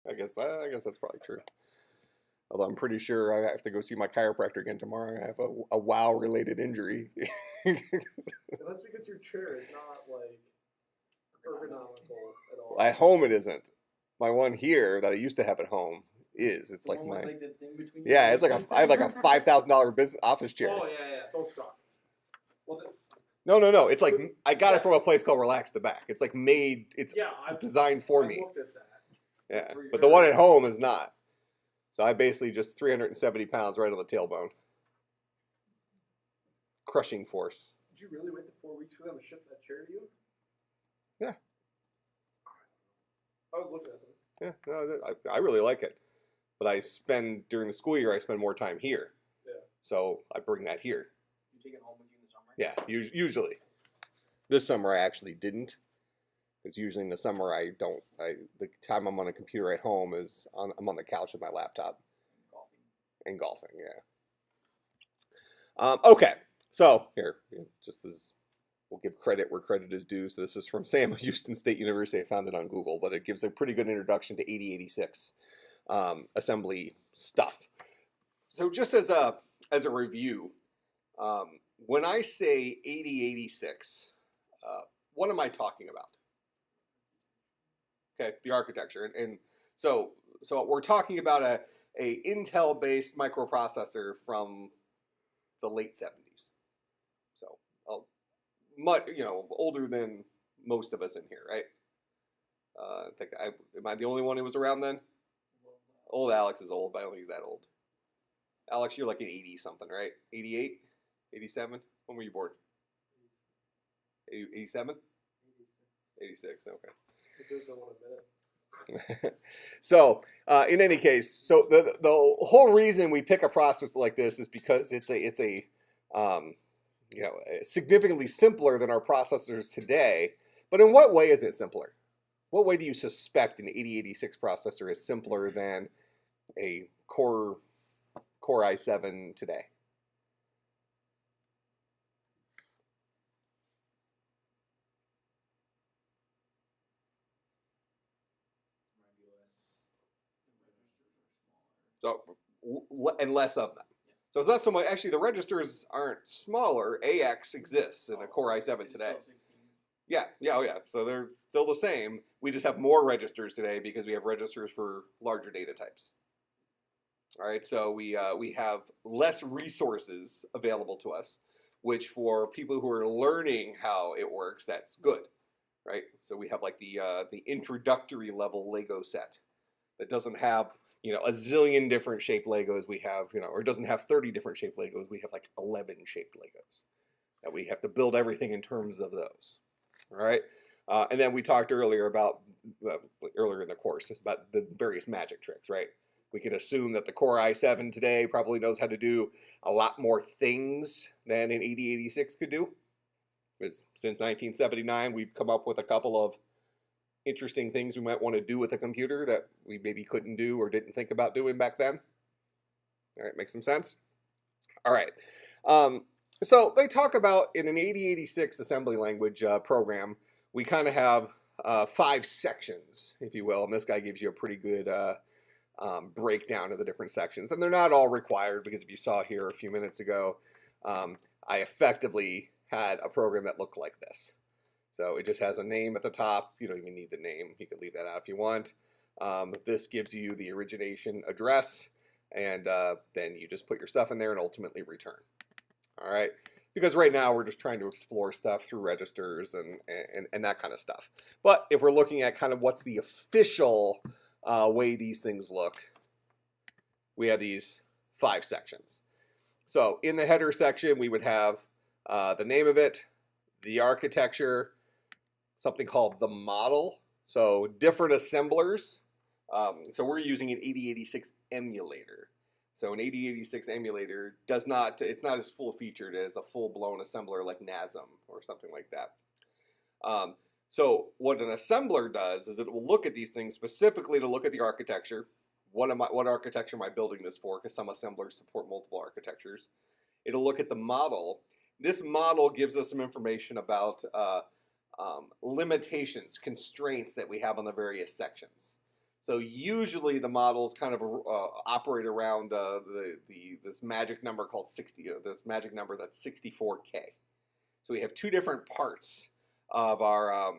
I guess that's probably true. Although I'm pretty sure I have to go see my chiropractor again tomorrow. I have a WoW related injury. Well, that's because your chair is not like ergonomical at all. At home it isn't. My one here that I used to have at home is. It's The like one with my like the thing between your yeah. It's legs like and I have like a thing? $5,000 business office chair. Oh yeah, those suck. Well, No. It's like I got it from a place called Relax the Back. It's like made. It's designed for me. I looked at that. Yeah, but the one at home is not. So I basically just 370 pounds right on the tailbone. Crushing force. Did you really wait the 4 weeks for them to ship that chair to you? Yeah. I was looking at them. Yeah, no, I really like it. But during the school year, I spend more time here. Yeah. So I bring that here. You take it home with you in the summer? Yeah, usually. This summer I actually didn't. Because usually in the summer the time I'm on a computer at home I'm on the couch with my laptop. And golfing, yeah. Okay, so here, just as we'll give credit where credit is due. So this is from Sam at Houston State University. I found it on Google, but it gives a pretty good introduction to 8086 assembly stuff. So just as a review, when I say 8086, what am I talking about? Okay, the architecture, and so we're talking about a Intel-based microprocessor from the late 70s. So, much older than most of us in here, right? Am I the only one who was around then? Old Alex is old, but I don't think he's that old. Alex, you're like an 80 something, right? 88, 87. When were you born? 87. 86. Okay. So, in any case, so the whole reason we pick a processor like this is because it's significantly simpler than our processors today. But in what way is it simpler? What way do you suspect an 8086 processor is simpler than a Core i7 today? So, and less of them. So it's not so much, actually the registers aren't smaller. AX exists in a Core i7 today. Yeah. So they're still the same. We just have more registers today because we have registers for larger data types. All right, so we have less resources available to us, which for people who are learning how it works, that's good, right? So we have like the introductory level Lego set that doesn't have a zillion different shaped Legos. We have or it doesn't have 30 different shaped Legos. We have like 11 shaped Legos that we have to build everything in terms of those. All right, and then we talked earlier in the course about the various magic tricks, right? We could assume that the Core i7 today probably knows how to do a lot more things than an 8086 could do. Because since 1979, we've come up with a couple of interesting things we might want to do with a computer that we maybe couldn't do or didn't think about doing back then. All right, makes some sense? All right. So they talk about in an 8086 assembly language program, we kind of have 5 sections, if you will, and this guy gives you a pretty good breakdown of the different sections. And they're not all required because if you saw here a few minutes ago, I effectively had a program that looked like this. So it just has a name at the top. You don't even need the name. You can leave that out if you want. This gives you the origination address, and then you just put your stuff in there and ultimately return. All right, because right now we're just trying to explore stuff through registers and that kind of stuff. But if we're looking at kind of what's the official way these things look, we have these 5 sections. So in the header section, we would have the name of it, the architecture, something called the model. So different assemblers. So we're using an 8086 emulator. So an 8086 emulator it's not as full featured as a full-blown assembler like NASM or something like that. So what an assembler does is it will look at these things specifically to look at the architecture. What architecture am I building this for? Because some assemblers support multiple architectures. It'll look at the model. This model gives us some information about limitations, constraints that we have on the various sections. So usually the models kind of operate around this magic number called 60. This magic number that's 64K. So we have two different parts of our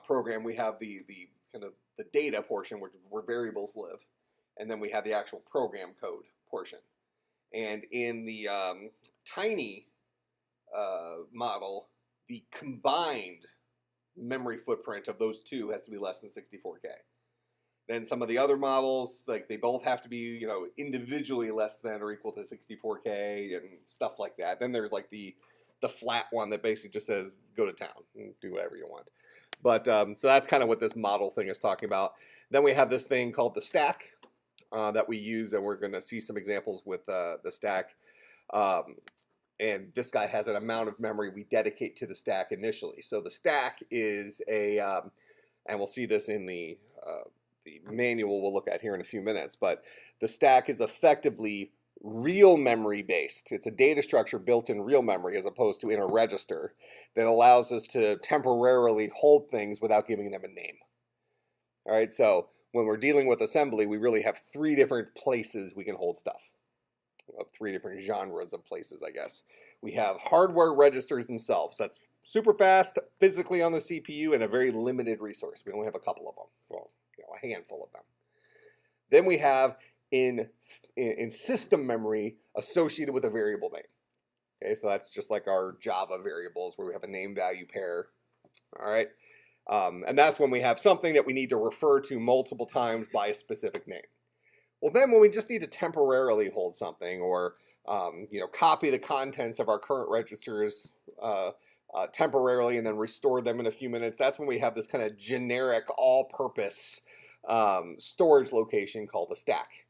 program. We have the kind of the data portion, where variables live, and then we have the actual program code portion. And in the tiny model, the combined memory footprint of those two has to be less than 64K. Then some of the other models, like they both have to be, individually less than or equal to 64K and stuff like that. Then there's like the flat one that basically just says go to town and do whatever you want. But so that's kind of what this model thing is talking about. Then we have this thing called the stack that we use, and we're going to see some examples with the stack. And this guy has an amount of memory we dedicate to the stack initially. So the stack is and we'll see this in the manual we'll look at here in a few minutes, but the stack is effectively real memory based. It's a data structure built in real memory as opposed to in a register that allows us to temporarily hold things without giving them a name. All right, so when we're dealing with assembly, we really have three different places we can hold stuff. Three different genres of places, I guess. We have hardware registers themselves. That's super fast, physically on the CPU, and a very limited resource. We only have a couple of them. Well, a handful of them. Then we have in system memory associated with a variable name. Okay, so that's just like our Java variables where we have a name value pair. All right, and that's when we have something that we need to refer to multiple times by a specific name. Well, then when we just need to temporarily hold something or copy the contents of our current registers temporarily and then restore them in a few minutes, that's when we have this kind of generic all-purpose storage location called a stack.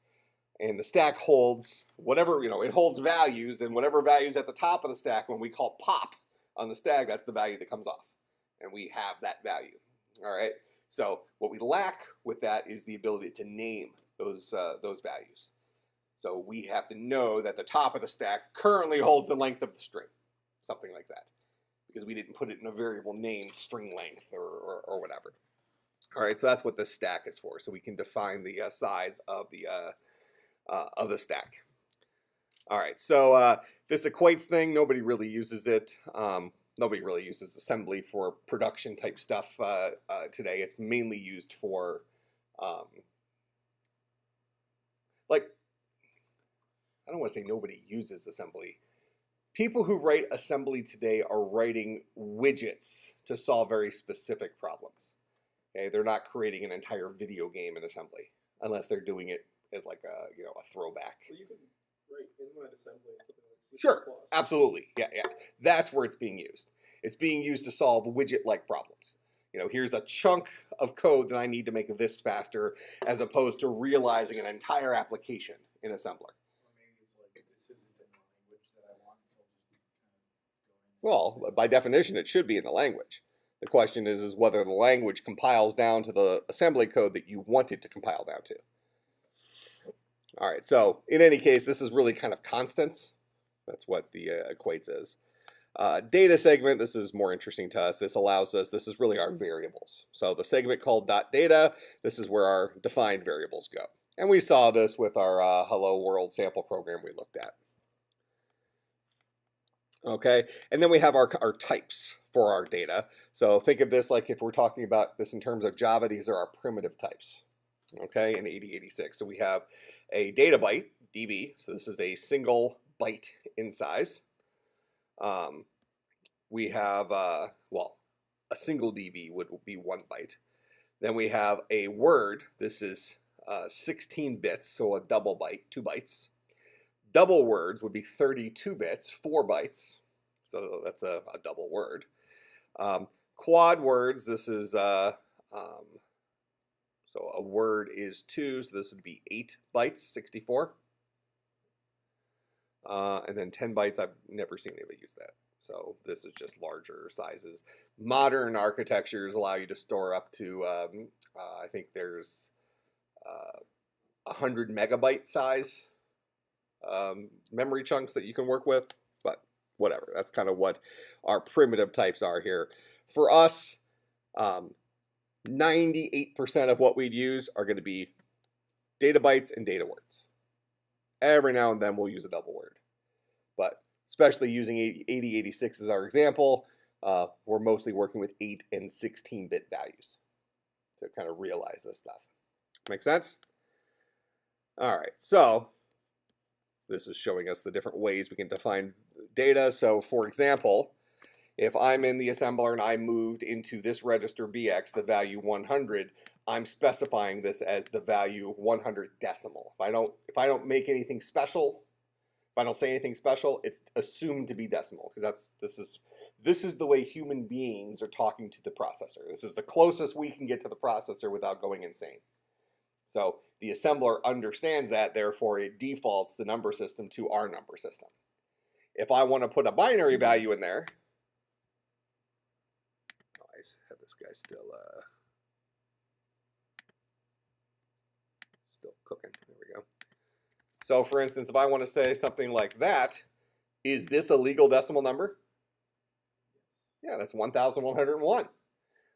And the stack holds whatever, it holds values, and whatever values at the top of the stack, when we call pop on the stack, that's the value that comes off. And we have that value. All right. So what we lack with that is the ability to name those values. So we have to know that the top of the stack currently holds the length of the string, something like that, because we didn't put it in a variable named string length or whatever. All right, so that's what this stack is for. So we can define the size of the stack. All right, so this equates thing, nobody really uses it. Nobody really uses assembly for production type stuff today. It's mainly used for I don't want to say nobody uses assembly. People who write assembly today are writing widgets to solve very specific problems. Okay, they're not creating an entire video game in assembly unless they're doing it as like a throwback. Well, you can write inline assembly and something like C++. Sure, absolutely, yeah. That's where it's being used. It's being used to solve widget-like problems. Here's a chunk of code that I need to make this faster, as opposed to realizing an entire application in assembler. Or maybe it's like, this isn't in the language that I want, so I'll just kind of Well, by definition, it should be in the language. The question is whether the language compiles down to the assembly code that you want it to compile down to. All right, so in any case, this is really kind of constants. That's what the equates is. Data segment, this is more interesting to us. This allows us, this is really our variables. So the segment called .data, this is where our defined variables go. And we saw this with our Hello World sample program we looked at. Okay, and then we have our types for our data. So think of this like if we're talking about this in terms of Java, these are our primitive types. Okay, in 8086. So we have a data byte, DB, so this is a single byte in size. We have, a single DB would be 1 byte. Then we have a word. This is 16 bits, so a double byte, 2 bytes. Double words would be 32 bits, 4 bytes. So that's a double word. Quad words, this is, so a word is 2, so this would be 8 bytes, 64. And then 10 bytes, I've never seen anybody use that. So this is just larger sizes. Modern architectures allow you to store up to, I think there's 100 megabyte size memory chunks that you can work with, but whatever. That's kind of what our primitive types are here. For us, 98% of what we'd use are going to be data bytes and data words. Every now and then we'll use a double word. But especially using 8086 as our example, we're mostly working with 8 and 16-bit values to kind of realize this stuff. Make sense? All right, so this is showing us the different ways we can define data. So for example, if I'm in the assembler and I moved into this register BX, the value 100, I'm specifying this as the value 100 decimal. If I don't make anything special, if I don't say anything special, it's assumed to be decimal, because this is the way human beings are talking to the processor. This is the closest we can get to the processor without going insane. So the assembler understands that, therefore it defaults the number system to our number system. If I want to put a binary value in there, I have this guy still cooking. There we go. So for instance, if I want to say something like that, is this a legal decimal number? Yeah, that's 1,101.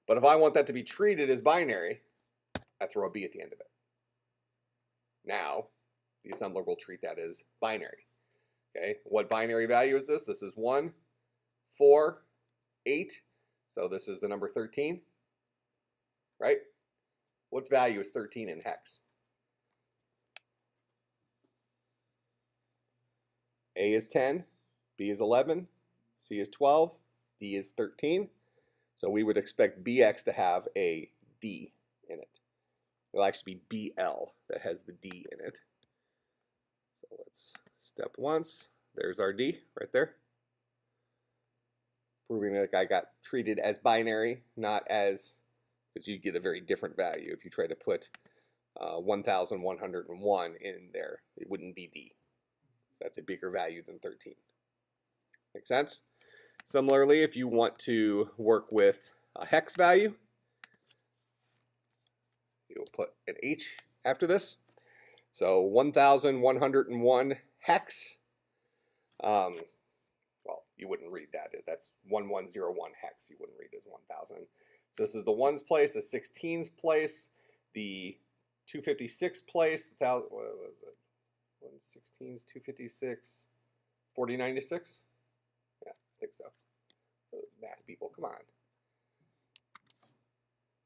But if I want that to be treated as binary, I throw a B at the end of it. Now, the assembler will treat that as binary. Okay, what binary value is this? This is 1, 4, 8. So this is the number 13, right? What value is 13 in hex? A is 10, B is 11, C is 12, D is 13. So we would expect BX to have a D in it. It'll actually be BL that has the D in it. So let's step once. There's our D right there. Proving that I got treated as binary, not as, because you get a very different value. If you try to put 1,101 in there, it wouldn't be D. So that's a bigger value than 13. Make sense? Similarly, if you want to work with a hex value, you'll put an H after this. So 1,101 hex. Well, you wouldn't read that as that's 1101 hex. You wouldn't read it as 1,000. So this is the ones place, the 16s place, the 256 place, what was it? 116s, 256, 4096. Yeah, I think so. Math people, come on.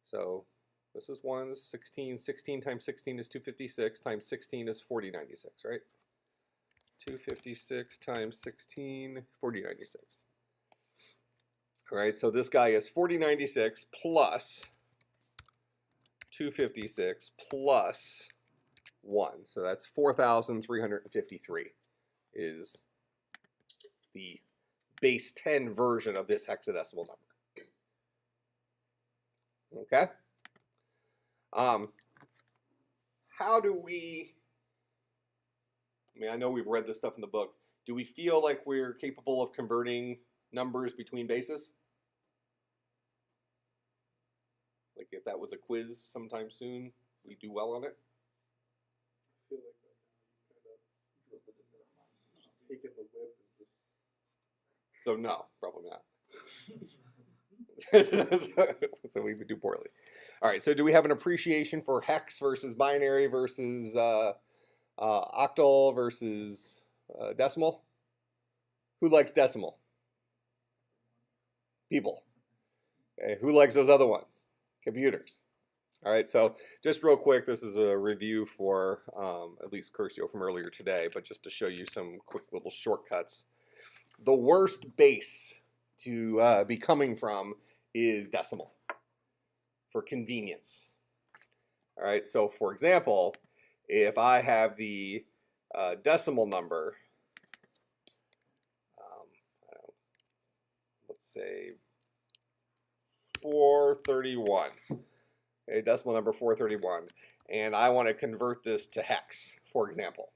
So this is 16. 16 times 16 is 256 times 16 is 4096, right? 256 times 16, 4096. All right, so this guy is 4096 plus 256 plus 1. So that's 4,353 is the base 10 version of this hexadecimal number. Okay? How do we, I mean, I know we've read this stuff in the book. Do we feel like we're capable of converting numbers between bases? Like if that was a quiz sometime soon, we do well on it? I feel like right now you kind of drilled it into our minds and just taken the whip and just. So no, probably not. So we would do poorly. All right, so do we have an appreciation for hex versus binary versus octal versus decimal? Who likes decimal? People. Okay, who likes those other ones? Computers. All right, so just real quick, this is a review for at least Curcio from earlier today, but just to show you some quick little shortcuts. The worst base to be coming from is decimal for convenience. All right, so for example, if I have the decimal number, let's say 431, okay, decimal number 431, and I want to convert this to hex, for example.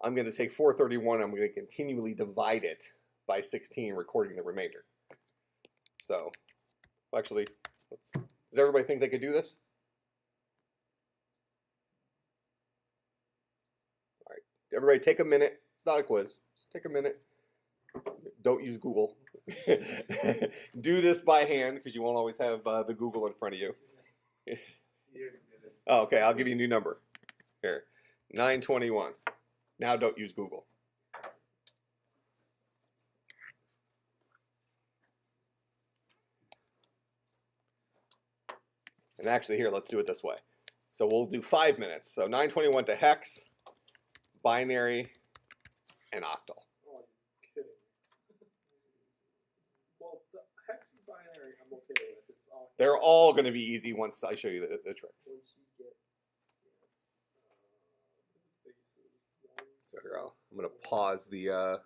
I'm going to take 431, I'm going to continually divide it by 16, recording the remainder. So, actually, does everybody think they could do this? All right, everybody take a minute. It's not a quiz. Just take a minute. Don't use Google. Do this by hand because you won't always have the Google in front of you. Oh, okay, I'll give you a new number. Here, 921. Now don't use Google. And actually, here, let's do it this way. So we'll do 5 minutes. So 921 to hex, binary, and octal. Oh, you're kidding. Well, the hex and binary, I'm okay with. It's all. They're all going to be easy once I show you the tricks. Once you get bases, So here, I'm going to pause the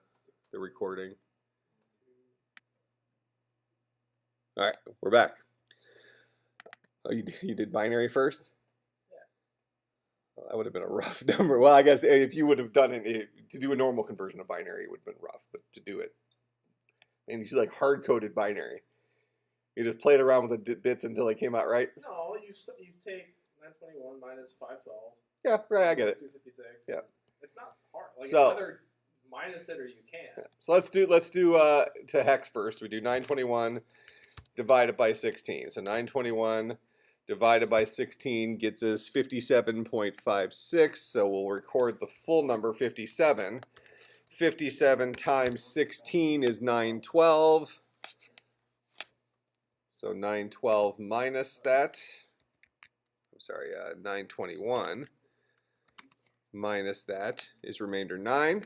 recording. All right, we're back. Oh, you did binary first? Yeah. Well, that would have been a rough number. Well, I guess if you would have done it, to do a normal conversion of binary, it would have been rough. But to do it, and you like hard-coded binary. You just played around with the bits until it came out right? No, you take 921 minus 512. Yeah, right, I get it. 256. Yeah. It's not hard. Like, So, it's either minus it or you can't. Yeah. So let's do to hex first. We do 921 divided by 16. So 921 divided by 16 gets us 57.56. So we'll record the full number 57. 57 times 16 is 912. So 912 minus that. I'm sorry, 921 minus that is remainder 9.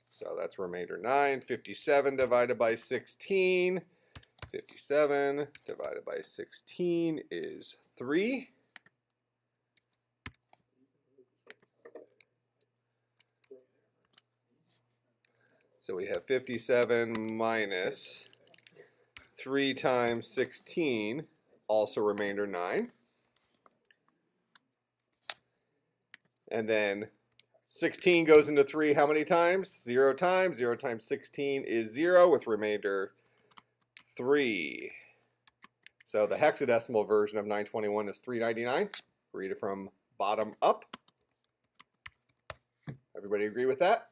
So that's remainder 9. 57 divided by 16. 57 divided by 16 is 3. So we have 57 minus 3 times 16, also remainder 9. And then 16 goes into 3 how many times? 0 times. 0 times 16 is 0 with remainder 3. So the hexadecimal version of 921 is 399. Read it from bottom up. Everybody agree with that?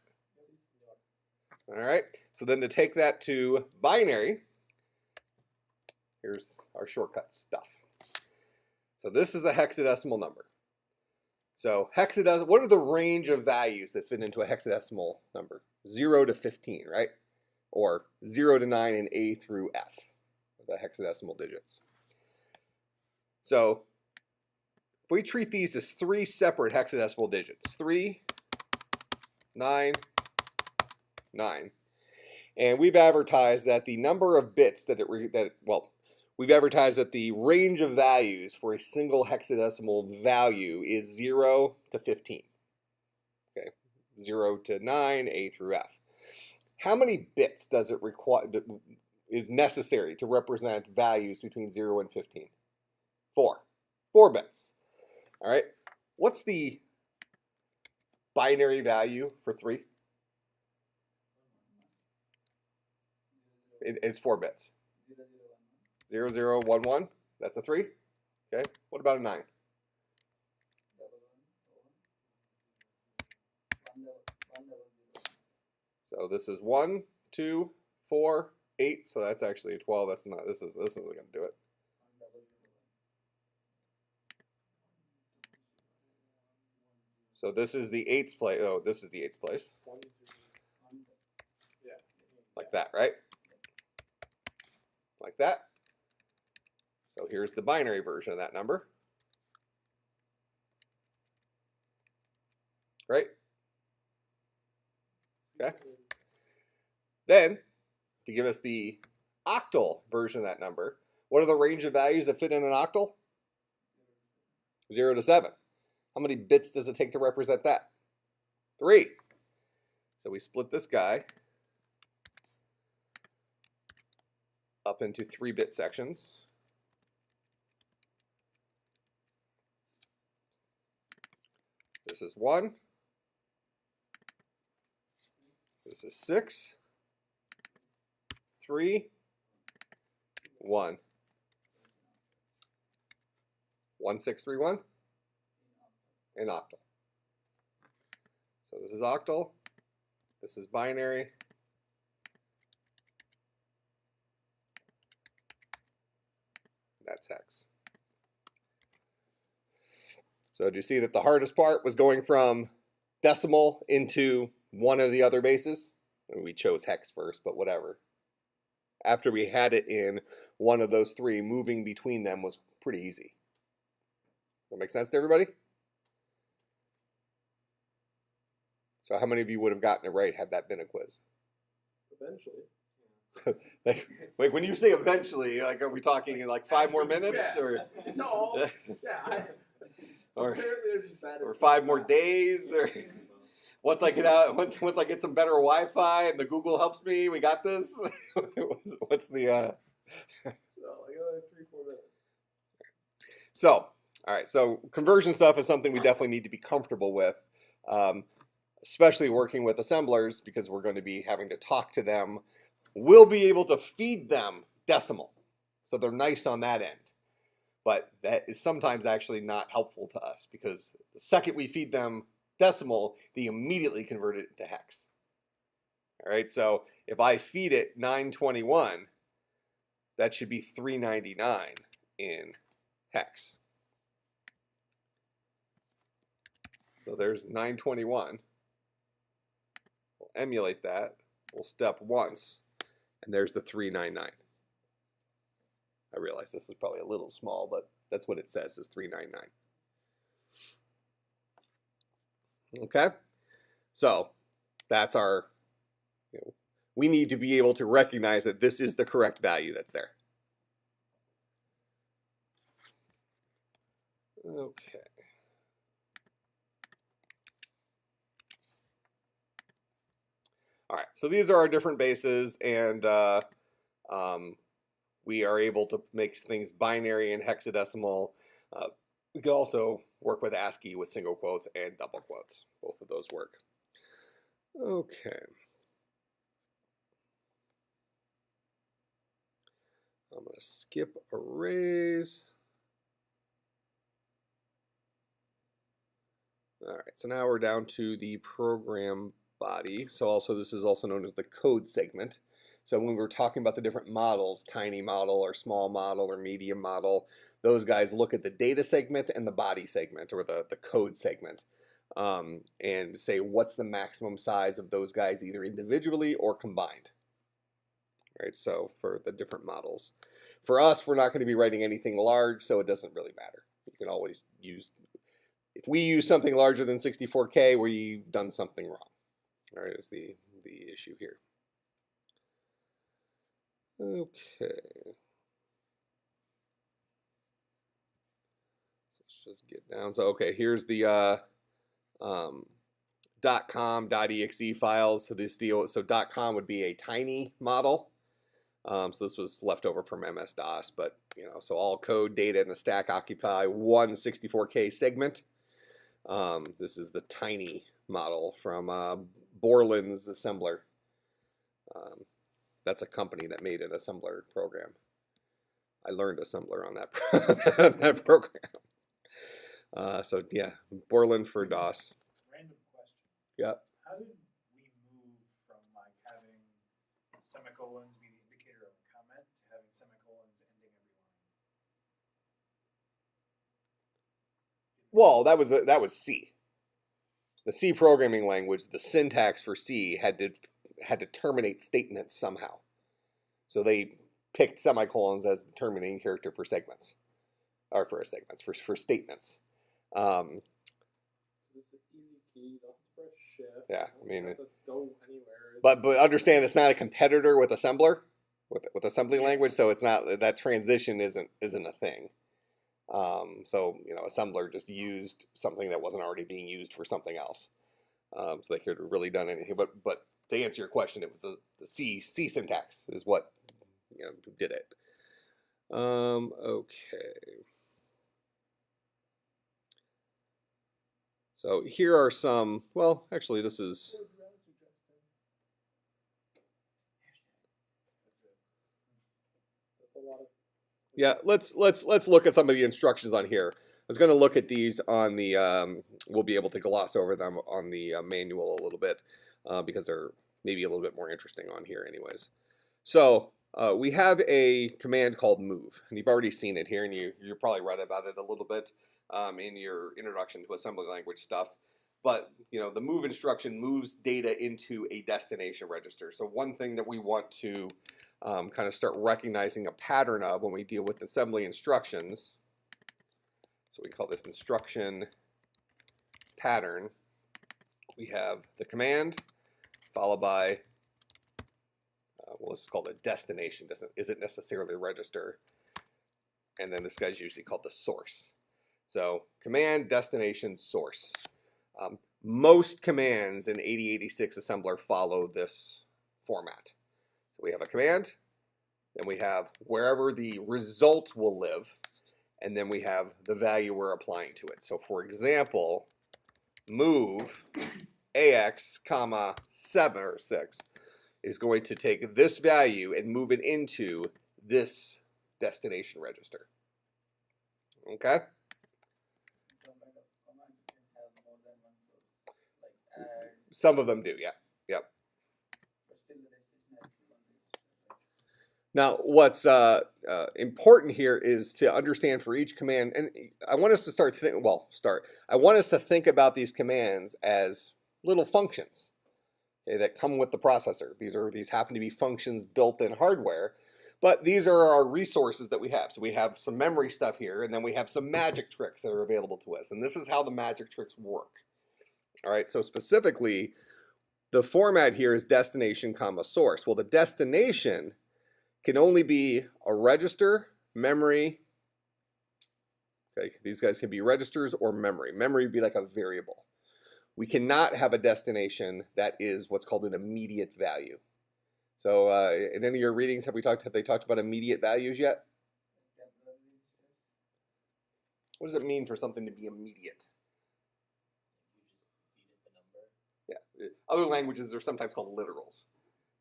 All right. So then to take that to binary, here's our shortcut stuff. So this is a hexadecimal number. So hexadecimal, what are the range of values that fit into a hexadecimal number? 0 to 15, right? Or 0 to 9 in A through F, the hexadecimal digits. So if we treat these as 3 separate hexadecimal digits, 3, 9, 9, and we've advertised that the number of bits we've advertised that the range of values for a single hexadecimal value is 0 to 15. Okay, 0 to 9, A through F. How many bits does it require is necessary to represent values between 0 and 15? 4. 4 bits. All right. What's the binary value for 3? It is 4 bits. 0, 0, 1, 1. That's a 3. Okay. What about a 9? So this is 1, 2, 4, 8. So that's actually a 12. That's not. This isn't going to do it. So this is the 8th place. Oh, this is the 8th place. Like that, right? Like that. So here's the binary version of that number. Right? Okay. Then, to give us the octal version of that number, what are the range of values that fit in an octal? 0 to 7. How many bits does it take to represent that? 3. So we split this guy up into 3-bit sections. This is 1. This is 6. 3. 1. 1631. And octal. So this is octal. This is binary. That's hex. So do you see that the hardest part was going from decimal into one of the other bases? We chose hex first, but whatever. After we had it in one of those three, moving between them was pretty easy. That make sense to everybody? So how many of you would have gotten it right had that been a quiz? Eventually. like when you say eventually, like are we talking in like 5 more minutes? Yes. Or No. Yeah. or Apparently they're just bad at 5 more days? Or once I get out, once I get some better Wi-Fi and the Google helps me, we got this. What's the? No, like 3-4 minutes. So, all right. So conversion stuff is something we definitely need to be comfortable with, especially working with assemblers because we're going to be having to talk to them. We'll be able to feed them decimal, so they're nice on that end. But that is sometimes actually not helpful to us because the second we feed them decimal, they immediately convert it to hex. All right, so if I feed it 921, that should be 399 in hex. So there's 921. We'll emulate that. We'll step once, and there's the 399. I realize this is probably a little small, but that's what it says is 399. Okay, so that's our, we need to be able to recognize that this is the correct value that's there. Okay. All right, so these are our different bases, and we are able to make things binary and hexadecimal. We can also work with ASCII with single quotes and double quotes. Both of those work. Okay. I'm going to skip arrays. All right, so now we're down to the program body. So also this is also known as the code segment. So when we're talking about the different models, tiny model or small model or medium model, those guys look at the data segment and the body segment or the code segment and say what's the maximum size of those guys either individually or combined. Right, so for the different models. For us, we're not going to be writing anything large, so it doesn't really matter. You can always use, if we use something larger than 64K, we've done something wrong. All right, is the issue here. Okay. Let's just get down. So, okay, here's the .com, .exe files. So this deal, so .com would be a tiny model. So this was left over from MS-DOS, but so all code, data, and the stack occupy one 64K segment. This is the tiny model from Borland's assembler. That's a company that made an assembler program. I learned assembler on that, that program. So yeah, Borland for DOS. Random question. Yep. How did we move from like having semicolons be the indicator of a comment to having semicolons ending every line? Well, that was C. The C programming language, the syntax for C had to terminate statements somehow. So they picked semicolons as the terminating character for segments, or for segments, for statements. It's an easy key. You don't have to press shift. Yeah, I mean, you don't have to go anywhere. but understand it's not a competitor with assembler, with assembly language. So it's not, that transition isn't a thing. So assembler just used something that wasn't already being used for something else. So they could have really done anything. But to answer your question, it was the C syntax is what did it. Okay. So here are some. Well, actually, this is. That's a lot of. Yeah, let's look at some of the instructions on here. I was going to look at these on the. We'll be able to gloss over them on the manual a little bit because they're maybe a little bit more interesting on here, anyways. So we have a command called move, and you've already seen it here, and you probably read about it a little bit in your introduction to assembly language stuff. But the move instruction moves data into a destination register. So one thing that we want to kind of start recognizing a pattern of when we deal with assembly instructions, so we call this instruction pattern. We have the command followed by well, let's call it destination. Isn't necessarily a register. And then this guy's usually called the source. So command, destination, source. Most commands in 8086 assembler follow this format. So we have a command, then we have wherever the result will live, and then we have the value we're applying to it. So for example, move AX, comma 7 or 6 is going to take this value and move it into this destination register. Okay? Some of them do, yeah. Yep. Now, what's important here is to understand for each command, and I want us to I want us to think about these commands as little functions, okay, that come with the processor. These happen to be functions built in hardware, but these are our resources that we have. So we have some memory stuff here, and then we have some magic tricks that are available to us, and this is how the magic tricks work. All right, so specifically, the format here is destination, comma source. Well, the destination can only be a register, memory. Okay, these guys can be registers or memory. Memory would be like a variable. We cannot have a destination that is what's called an immediate value. So in any of your readings, have they talked about immediate values yet? What does it mean for something to be immediate? Yeah, other languages are sometimes called literals.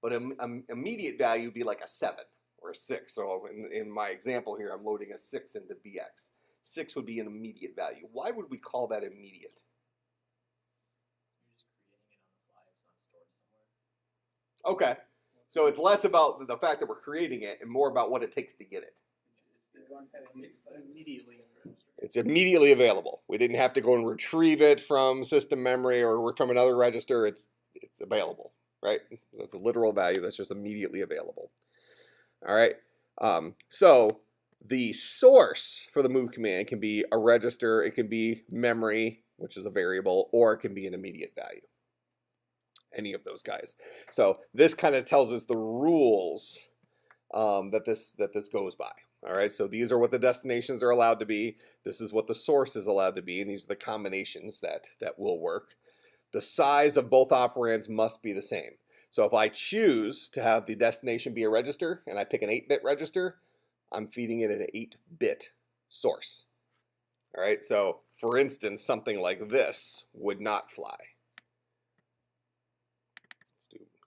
But an immediate value would be like a 7 or a 6. So in my example here, I'm loading a 6 into BX. 6 would be an immediate value. Why would we call that immediate? Okay, so it's less about the fact that we're creating it and more about what it takes to get it. It's immediately in the register. It's immediately available. We didn't have to go and retrieve it from system memory or from another register. It's available, right? So it's a literal value that's just immediately available. All right, so the source for the move command can be a register, it can be memory, which is a variable, or it can be an immediate value. Any of those guys. So this kind of tells us the rules that this goes by. All right, so these are what the destinations are allowed to be. This is what the source is allowed to be, and these are the combinations that will work. The size of both operands must be the same. So if I choose to have the destination be a register and I pick an 8-bit register, I'm feeding it an 8-bit source. All right, so for instance, something like this would not fly.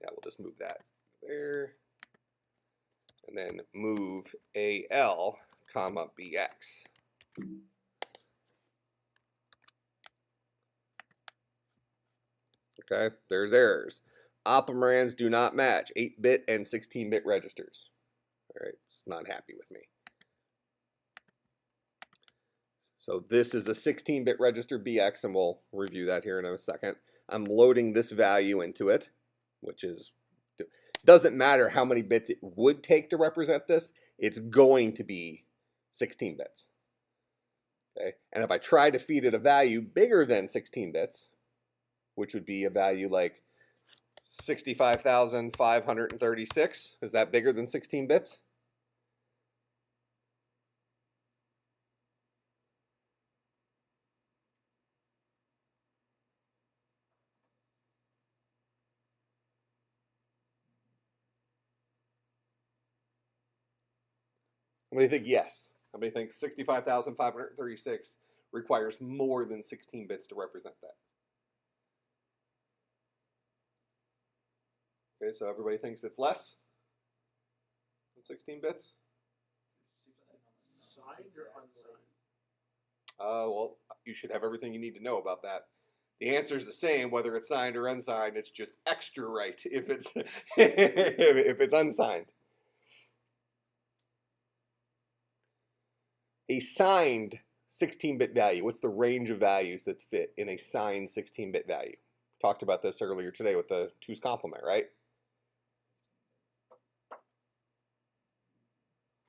We'll just move that there. And then move AL, comma BX. Okay, there's errors. Operands do not match 8-bit and 16-bit registers. All right, it's not happy with me. So this is a 16-bit register BX, and we'll review that here in a second. I'm loading this value into it, which doesn't matter how many bits it would take to represent this. It's going to be 16 bits. Okay, and if I try to feed it a value bigger than 16 bits, which would be a value like 65,536. Is that bigger than 16 bits? How many think yes? How many think 65,536 requires more than 16 bits to represent that? Okay, so everybody thinks it's less than 16 bits? Signed or unsigned? Well, you should have everything you need to know about that. The answer is the same whether it's signed or unsigned. It's just extra right if it's if it's unsigned. a signed 16-bit value. What's the range of values that fit in a signed 16-bit value? Talked about this earlier today with the 2's complement, right?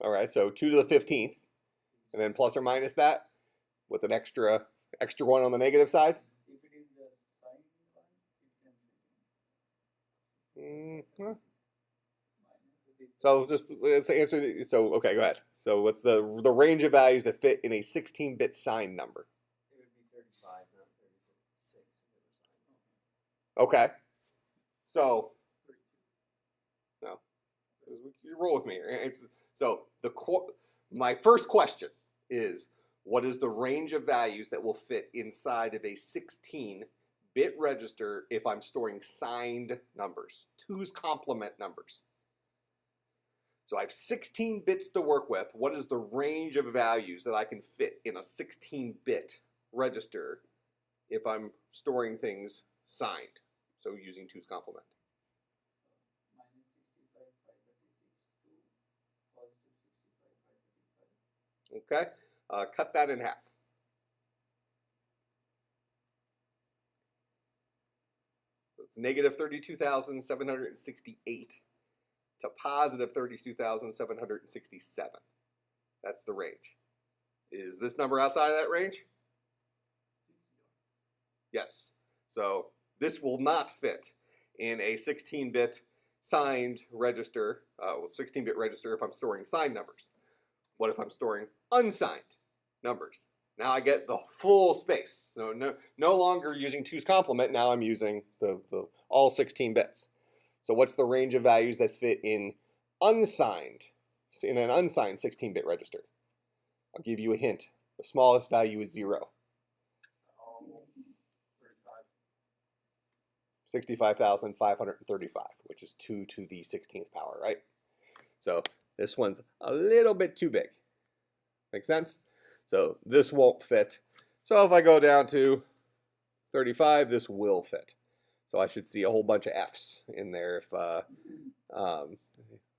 All right, so 2 to the 15th, and then plus or minus that with an extra one on the negative side. If it is the signed one, it can Well, minus it. so just let's answer. So okay, go ahead. So what's the range of values that fit in a 16-bit signed number? It would be 35, not 36 if it was signed. Okay. So no, you roll with me here. It's so my first question is, what is the range of values that will fit inside of a 16-bit register if I'm storing signed numbers, 2's complement numbers? So I have 16 bits to work with. What is the range of values that I can fit in a 16-bit register if I'm storing things signed? So using 2's complement. Minus 65, 536 to positive 65, 535. Okay, cut that in half. So it's negative 32,768 to positive 32,767. That's the range. Is this number outside of that range? Yes. So this will not fit in a 16-bit signed register, 16-bit register if I'm storing signed numbers. What if I'm storing unsigned numbers? Now I get the full space. So no longer using 2's complement, now I'm using the all 16 bits. So what's the range of values that fit in an unsigned 16-bit register? I'll give you a hint. The smallest value is 0. 65,535, which is 2 to the 16th power, right? So this one's a little bit too big. Make sense? So this won't fit. So if I go down to 35, this will fit. So I should see a whole bunch of F's in there. If why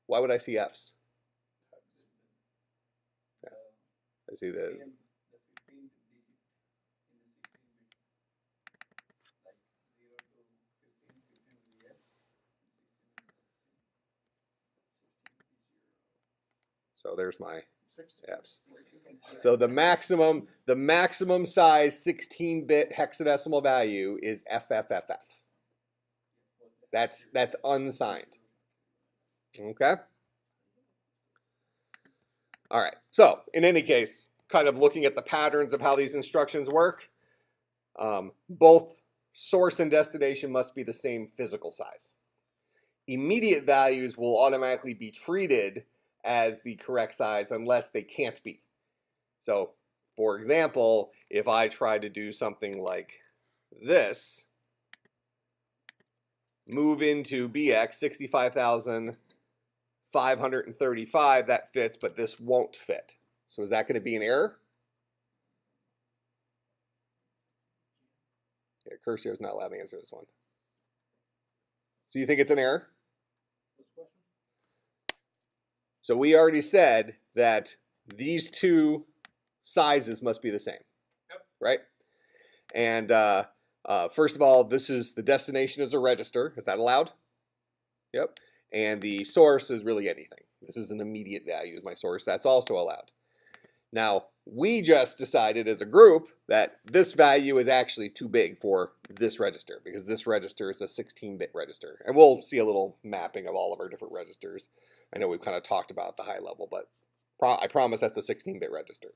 would I see F's? Yeah. I see the. And the 15 digit in the 16 bits, like 0 to 15, 15 will be F, and 16 will be 0. So there's my 16. F's. So the maximum size 16-bit hexadecimal value is FFFF. That's unsigned. Okay? All right. So in any case, kind of looking at the patterns of how these instructions work, both source and destination must be the same physical size. Immediate values will automatically be treated as the correct size unless they can't be. So, for example, if I try to do something like this, move into BX 65,535, that fits, but this won't fit. So is that going to be an error? Yeah, Cursor is not allowed to answer this one. So you think it's an error? So we already said that these two sizes must be the same, Yep. right? And first of all, this is the destination is a register. Is that allowed? Yep. And the source is really anything. This is an immediate value as my source. That's also allowed. Now, we just decided as a group that this value is actually too big for this register because this register is a 16-bit register. And we'll see a little mapping of all of our different registers. I know we've kind of talked about at the high level, but I promise that's a 16-bit register.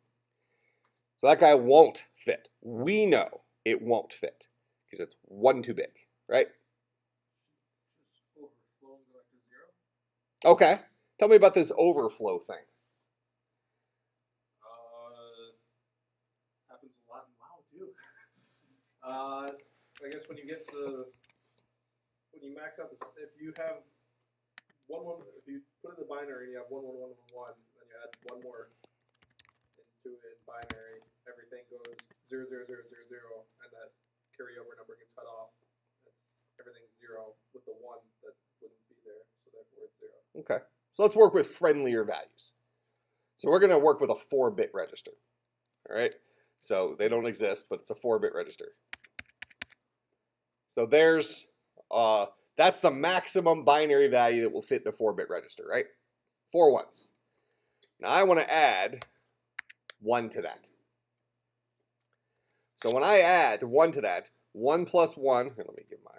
So that guy won't fit. We know it won't fit because it's one too big, right? Just overflow and go back to 0. Okay. Tell me about this overflow thing. Happens a lot in WoW too. I guess when you get to when you max out this, if you have if you put in the binary and you have 1 1 1 1 1, then you add one more into it binary, everything goes 0 0 0 0 0, and that carryover number gets cut off. Everything's 0 with the 1 that wouldn't be there, so therefore it's 0. Okay. So let's work with friendlier values. So we're going to work with a 4-bit register. All right. So they don't exist, but it's a 4-bit register. So there's, that's the maximum binary value that will fit in a 4-bit register, right? 4 ones. Now I want to add 1 to that. So when I add 1 to that, 1 plus 1, here, let me get my,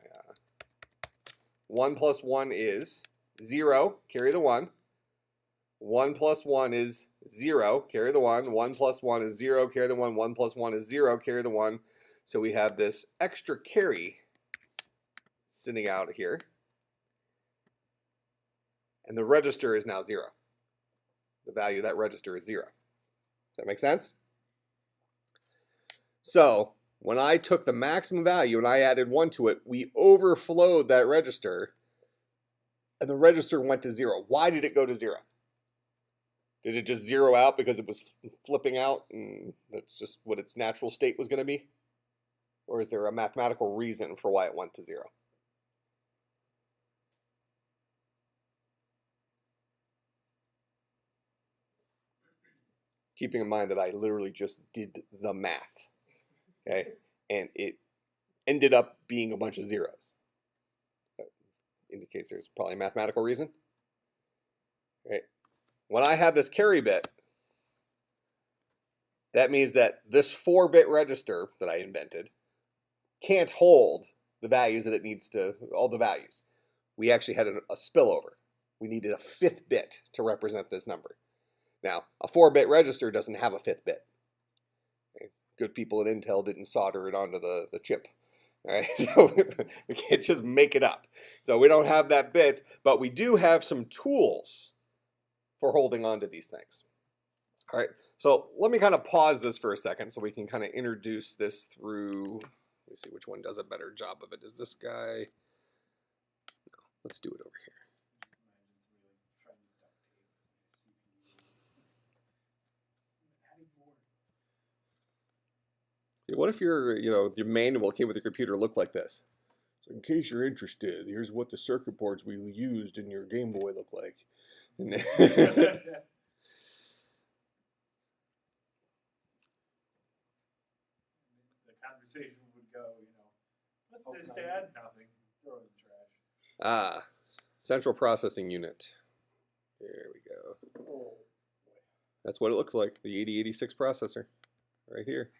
1 plus 1 is 0, carry the 1. 1 plus 1 is 0, carry the 1. 1 plus 1 is 0, carry the 1. 1 plus 1 is 0, carry the 1. So we have this extra carry sitting out here. And the register is now 0. The value of that register is 0. Does that make sense? So when I took the maximum value and I added 1 to it, we overflowed that register, and the register went to 0. Why did it go to 0? Did it just zero out because it was flipping out and that's just what its natural state was going to be? Or is there a mathematical reason for why it went to 0? Keeping in mind that I literally just did the math, okay? And it ended up being a bunch of zeros. That indicates there's probably a mathematical reason, right? When I have this carry bit, that means that this 4-bit register that I invented can't hold the values that it needs to, all the values. We actually had a spillover. We needed a 5th bit to represent this number. Now, a 4-bit register doesn't have a 5th bit. Okay? Good people at Intel didn't solder it onto the chip. All right? So we can't just make it up. So we don't have that bit, but we do have some tools for holding on to these things. All right, so let me kind of pause this for a second so we can kind of introduce this through, let me see which one does a better job of it. Is this guy? No, let's do it over here. What if your manual came with your computer looked like this? So in case you're interested, here's what the circuit boards we used in your Game Boy look like. The conversation would go, what's this, Dad? Nothing. Throw it in the trash. Ah, central processing unit. There we go. That's what it looks like, the 8086 processor, right here.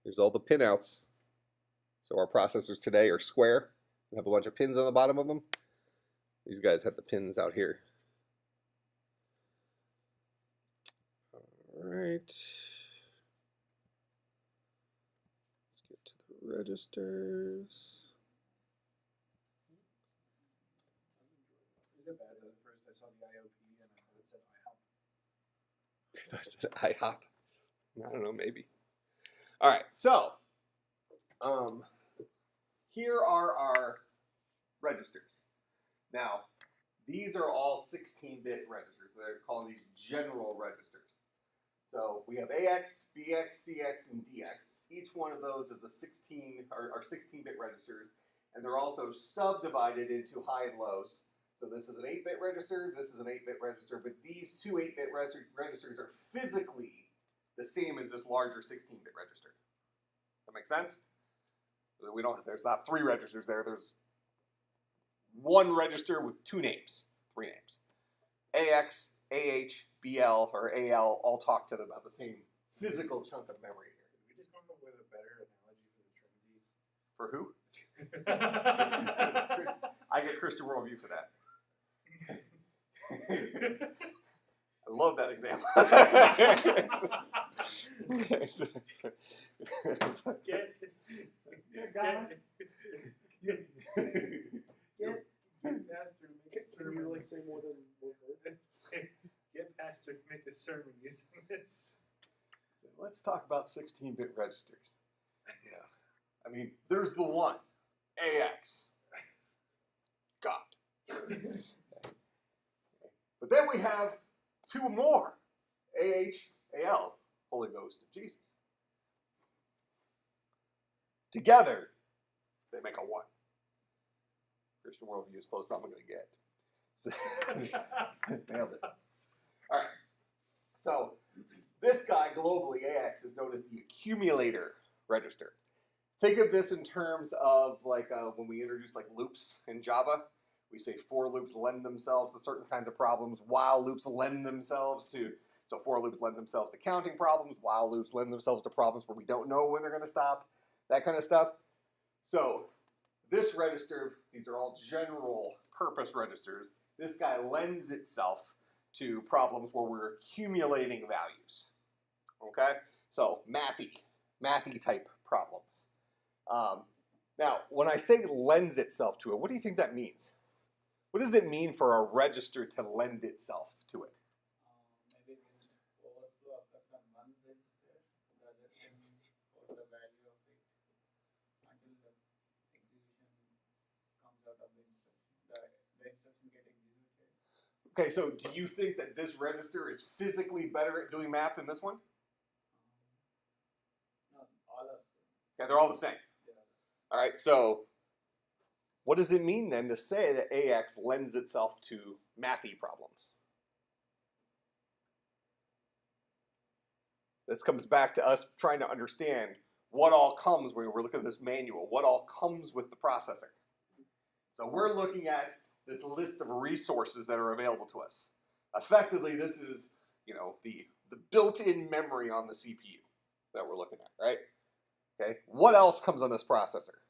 There's all the pinouts. So our processors today are square. We have a bunch of pins on the bottom of them. These guys have the pins out here. All right. Let's get to the registers. Is it bad that at first I saw the IOP and I thought it said IHOP? I said IHOP. I don't know, maybe. All right, so here are our registers. Now, these are all 16-bit registers. They're calling these general registers. So we have AX, BX, CX, and DX. Each one of those is a 16-bit registers, and they're also subdivided into high and lows. So this is an 8-bit register, this is an 8-bit register, but these two 8-bit registers are physically the same as this larger 16-bit register. That make sense? There's not 3 registers there, there's 1 register with 2 names, 3 names. AX, AH, BL, or AL all talk to them about the same physical chunk of memory here. Did we just come up with a better analogy for the Trinity? For who? I get Christian worldview for that. I love that example. Get Pastor to make a Can you sermon. say more than one word? Get Pastor to make a sermon using this. Let's talk about 16-bit registers. Yeah. I mean, there's the one, AX. God. But then we have 2 more, AH, AL, Holy Ghost, and Jesus. Together, they make a 1. Christian worldview is close to I'm going to get. So, nailed it. All right. So this guy globally, AX, is known as the accumulator register. Think of this in terms of like when we introduce like loops in Java. We say for loops lend themselves to certain kinds of problems, while loops lend themselves to, so for loops lend themselves to counting problems, while loops lend themselves to problems where we don't know when they're going to stop, that kind of stuff. So this register, these are all general purpose registers. This guy lends itself to problems where we're accumulating values. Okay? So mathy type problems. Now, when I say lends itself to it, what do you think that means? What does it mean for a register to lend itself to it? Maybe we just overflow occurs on one register, does it for the value of it until the execution comes out of the instruction. The instruction get executed. Okay, so do you think that this register is physically better at doing math than this one? No, all of them. Yeah, they're all the same. Yeah. All right, so what does it mean then to say that AX lends itself to mathy problems? This comes back to us trying to understand what all comes when we're looking at this manual, what all comes with the processor. So we're looking at this list of resources that are available to us. Effectively, this is, you know, the built-in memory on the CPU that we're looking at, right? Okay, what else comes on this processor?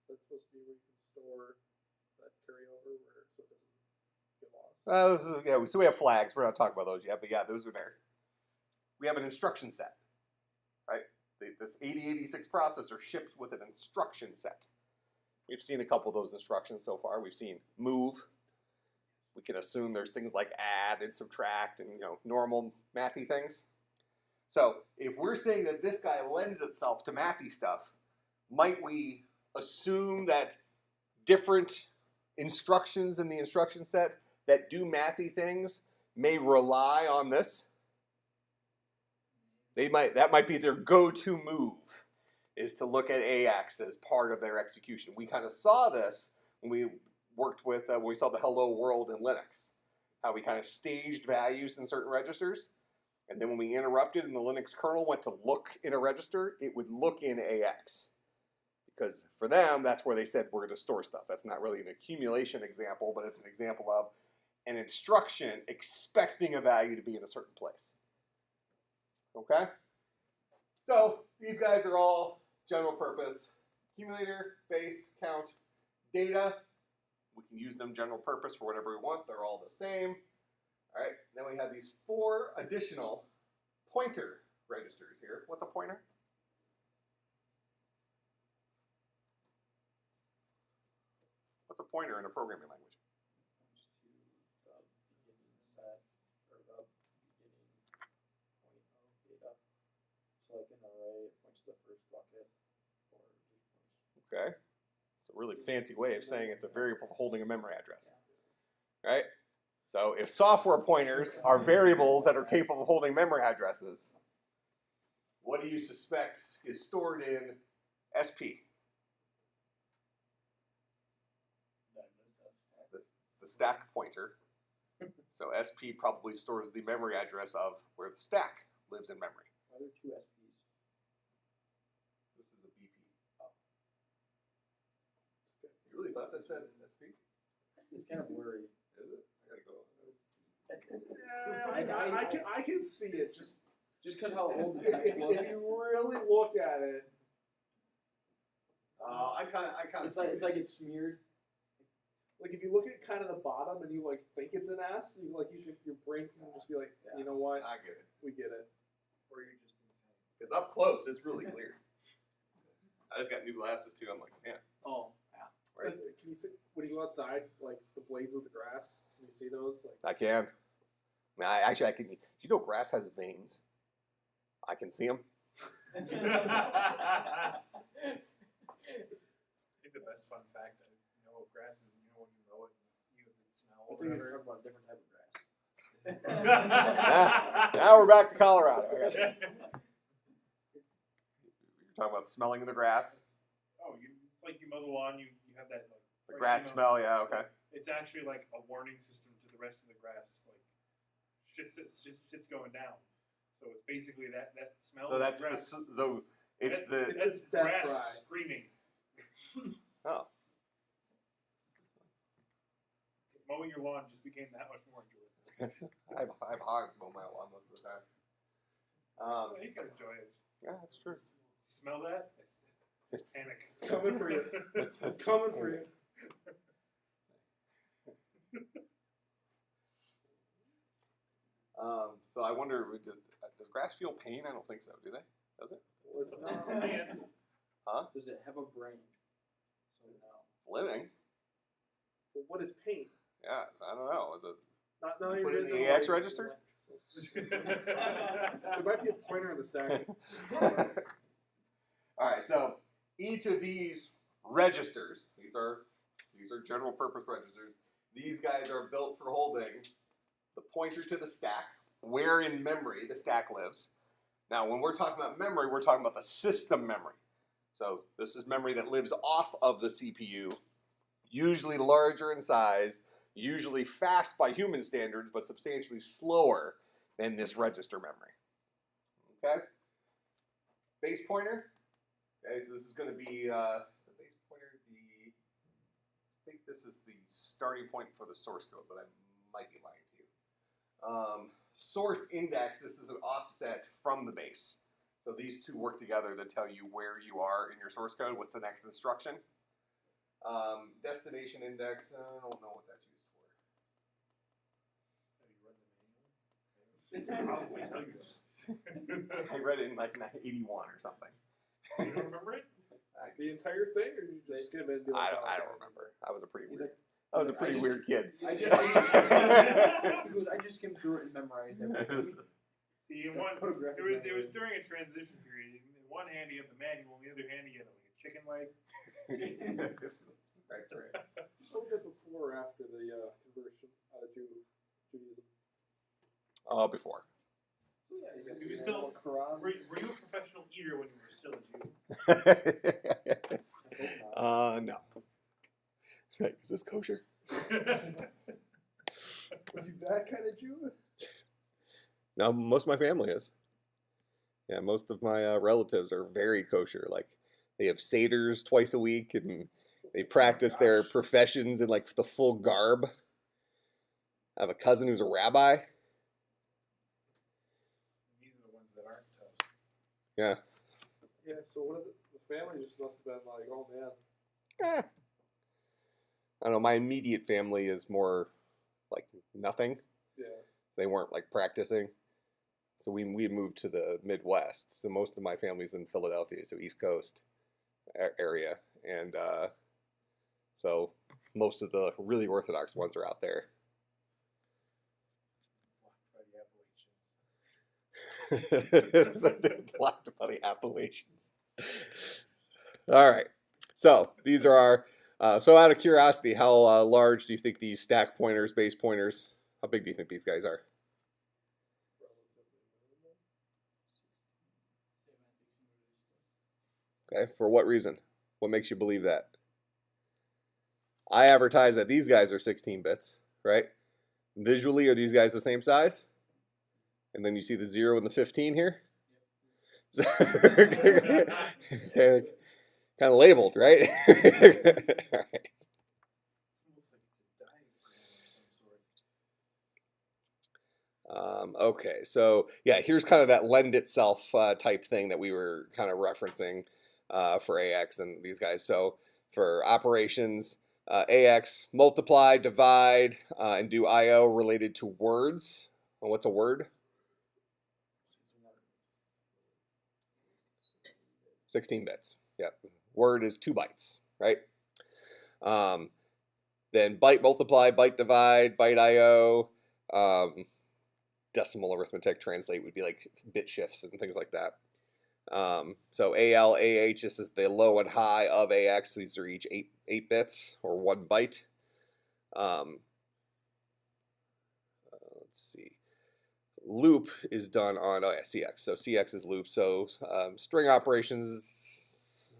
That's supposed to be where you can store that carryover where so it doesn't get lost. So we have flags. We're not talking about those yet, but yeah, those are there. We have an instruction set, right? This 8086 processor ships with an instruction set. We've seen a couple of those instructions so far. We've seen move. We can assume there's things like add and subtract and, you know, normal mathy things. So if we're saying that this guy lends itself to mathy stuff, might we assume that different instructions in the instruction set that do mathy things may rely on this? That might be their go-to move, is to look at AX as part of their execution. We kind of saw this when we worked with, when we saw the hello world in Linux, how we kind of staged values in certain registers, and then when we interrupted and the Linux kernel went to look in a register, it would look in AX. Because for them, that's where they said we're going to store stuff. That's not really an accumulation example, but it's an example of an instruction expecting a value to be in a certain place. Okay? So these guys are all general purpose. Accumulator, base, count, data. We can use them general purpose for whatever we want. They're all the same. All right, then we have these 4 additional pointer registers here. What's a pointer? What's a pointer in a programming language? To the beginning set or the beginning point of data. So like an array, it points to the first bucket or just points. Okay. It's a really fancy way of saying it's a variable holding a memory address. Right? So if software pointers are variables that are capable of holding memory addresses, what do you suspect is stored in SP? It's the stack pointer. So SP probably stores the memory address of where the stack lives in memory. Are there 2 SPs? This is a BP. Oh. You really thought that said SP? It's kind of blurry. Is it? I gotta go. I can see it just because how old the text looks. if you really look at it. I kind of. It's like it's smeared. Like if you look at kind of the bottom and you like think it's an S, your brain can just be like, you know what? I get it. We get it. Or you're just insane. Because up close, it's really clear. I just got new glasses too. I'm like, man. Oh, yeah. Right? Can you see when you go outside, like the blades of the grass? Can you see those? Like I can. I mean, I can. You know, grass has veins. I can see them. I think the best fun fact I know of grass is, you know, when you mow it, you have the smell I or think you're whatever. talking about a different type of grass. Now we're back to Colorado. Okay. You're talking about smelling the grass. Oh, it's like you mow the lawn, you have that like The grass smell, yeah, okay. It's actually like a warning system to the rest of the grass. Like shit's going down. So it's basically that smell. So of that's grass. it's the That's death grass cry. screaming. Oh. Mowing your lawn just became that much more enjoyable. I've hogs mow my lawn most of the time. Well, you can enjoy it. Yeah, that's true. Smell that? It's Panic. It's coming for you. It's It's coming for you. So I wonder, does grass feel pain? I don't think so. Do they? Does it? Well, it's not. Ants. Huh? Does it have a brain? So no. It's living. Well, what is pain? Yeah, I don't know. Is it? Not now Put you're it in getting the AX register? There might be a pointer in the stack. All right. So each of these registers, these are general purpose registers. These guys are built for holding the pointer to the stack, where in memory the stack lives. Now, when we're talking about memory, we're talking about the system memory. So this is memory that lives off of the CPU, usually larger in size, usually fast by human standards, but substantially slower than this register memory. Okay? Base pointer. Okay, so this is going to be the base pointer. I think this is the starting point for the source code, but I might be lying to you. Source index. This is an offset from the base. So these two work together to tell you where you are in your source code. What's the next instruction? Destination index. I don't know what that's used for. Probably tell you that. I read it in like 1981 or something. You don't remember it? The entire thing, or you just skim it and be like, oh, I okay. don't remember. I was a pretty He's weird. like, I was a pretty I just- weird kid. I just he goes, I just skimmed through it and memorized it. See, in one, Photographic it was memory. during a transition period. In one hand you have the manual, in the other hand you had like a chicken leg. That's right. What was that before or after the conversion out of Judaism? Before. So yeah, you got You the still- Quran. Were you a professional eater when you were still a Jew? No. Like, is this kosher? Were you that kind of Jew? No, most of my family is. Yeah, most of my relatives are very kosher. Like, they have seders twice a week, and they practice their professions in like the full garb. I have a cousin who's a rabbi. These are the ones that aren't toast. Yeah. Yeah, so what are the family just must have been like, oh man. I don't know. My immediate family is more like nothing. Yeah. They weren't like practicing. So we moved to the Midwest. So most of my family's in Philadelphia, so East Coast area. And so most of the really Orthodox ones are out there. Blocked by the Appalachians. So they're blocked by the Appalachians. All right. So these are our, so out of curiosity, how large do you think these stack pointers, base pointers, how big do you think these guys are? Okay, for what reason? What makes you believe that? I advertise that these guys are 16 bits, right? Visually, are these guys the same size? And then you see the 0 and the 15 here? Okay, kind of labeled, right? All right. It's almost like it's a diagram of some sort. Okay, so yeah, here's kind of that lend itself type thing that we were kind of referencing for AX and these guys. So for operations, AX, multiply, divide, and do IO related to words. Well, what's a word? 16 bits. Yep. Word is 2 bytes, right? Then byte multiply, byte divide, byte IO. Decimal arithmetic translate would be like bit shifts and things like that. So AL, AH, this is the low and high of AX. These are each 8 bits or 1 byte. Let's see. Loop is done on CX. So CX is loop. So string operations,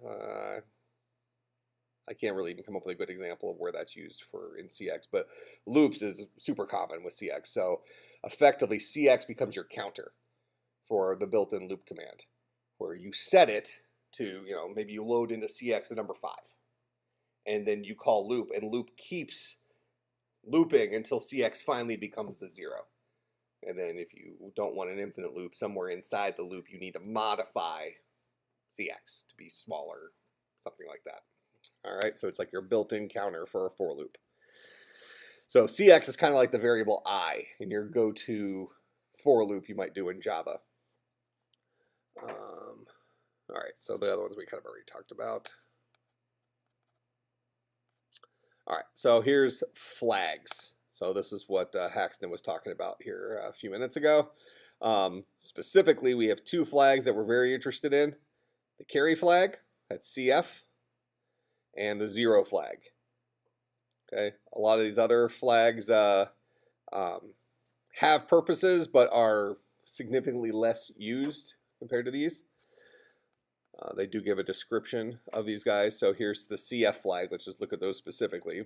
I can't really even come up with a good example of where that's used for in CX, but loops is super common with CX. So effectively, CX becomes your counter for the built-in loop command, where you set it to, maybe you load into CX the number 5, and then you call loop, and loop keeps looping until CX finally becomes a 0. And then if you don't want an infinite loop, somewhere inside the loop, you need to modify CX to be smaller, something like that. All right, so it's like your built-in counter for a for loop. So CX is kind of like the variable I in your go-to for loop you might do in Java. All right, so the other ones we kind of already talked about. All right, so here's flags. So this is what Haxton was talking about here a few minutes ago. Specifically, we have 2 flags that we're very interested in. The carry flag, that's CF, and the 0 flag. Okay, a lot of these other flags have purposes, but are significantly less used compared to these. They do give a description of these guys. So here's the CF flag. Let's just look at those specifically.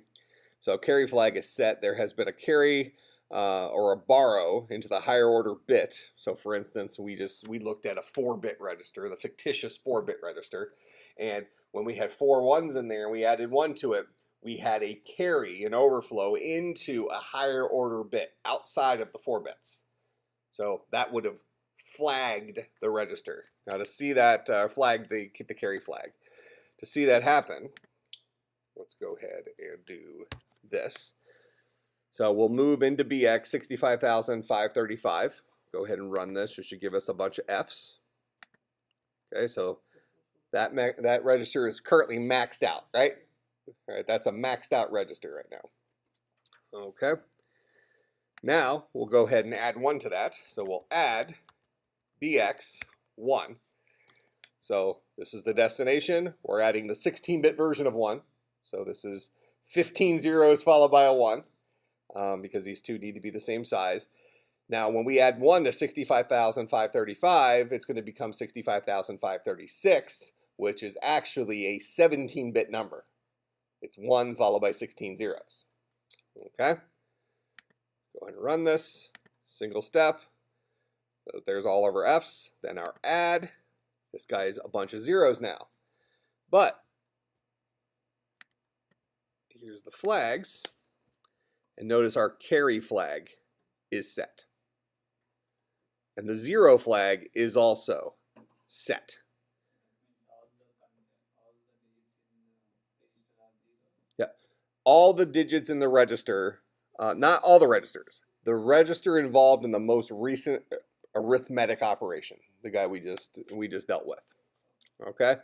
So carry flag is set. There has been a carry or a borrow into the higher order bit. So for instance, we looked at a 4-bit register, the fictitious 4-bit register. And when we had 4 ones in there and we added 1 to it, we had a carry, an overflow into a higher order bit outside of the 4 bits. So that would have flagged the register. Now to see that flag, the carry flag. To see that happen, let's go ahead and do this. So we'll move into BX 65,535. Go ahead and run this. It should give us a bunch of Fs. Okay, so that register is currently maxed out, right? All right, that's a maxed out register right now. Okay. Now we'll go ahead and add 1 to that. So we'll add BX1. So this is the destination. We're adding the 16-bit version of 1. So this is 15 zeros followed by a 1 because these 2 need to be the same size. Now when we add 1 to 65,535, it's going to become 65,536, which is actually a 17-bit number. It's 1 followed by 16 zeros. Okay? Go ahead and run this. Single step. So there's all of our Fs. Then our add. This guy is a bunch of zeros now. But here's the flags. And notice our carry flag is set. And the 0 flag is also set. Yeah, all the digits in the register, not all the registers, the register involved in the most recent arithmetic operation, the guy we just dealt with. Okay,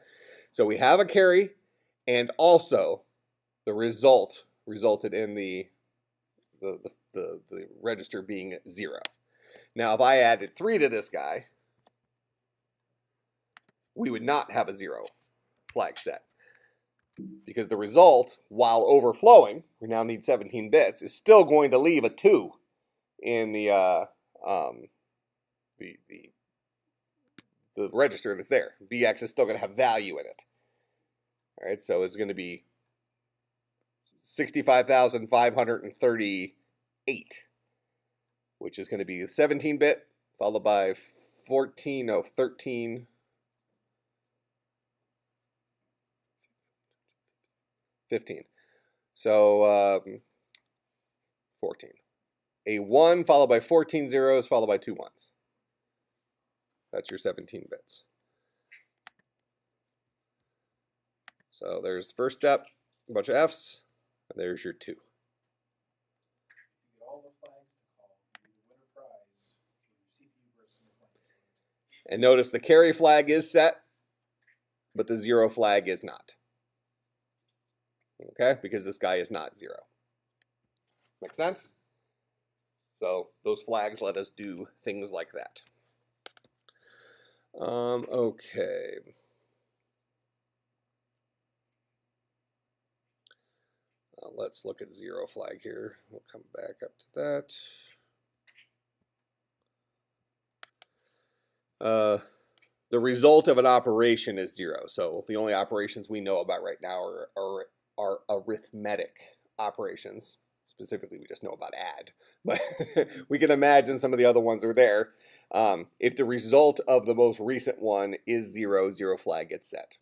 so we have a carry, and also the result resulted in the register being 0. Now, if I added 3 to this guy, we would not have a 0 flag set, because the result, while overflowing, we now need 17 bits, is still going to leave a 2 in the register that's there. BX is still going to have value in it. All right, so it's going to be 65,538, which is going to be 17-bit, followed by 13, 15. So 14. A 1 followed by 14 zeros followed by 2 ones. That's your 17 bits. So there's the first step, a bunch of Fs, and there's your 2. And notice the carry flag is set, but the 0 flag is not. Okay, because this guy is not 0. Make sense? So those flags let us do things like that. Okay. Let's look at 0 flag here. We'll come back up to that. The result of an operation is 0. So the only operations we know about right now are are arithmetic operations. Specifically, we just know about add, but we can imagine some of the other ones are there. If the result of the most recent one is 0, 0 flag gets set.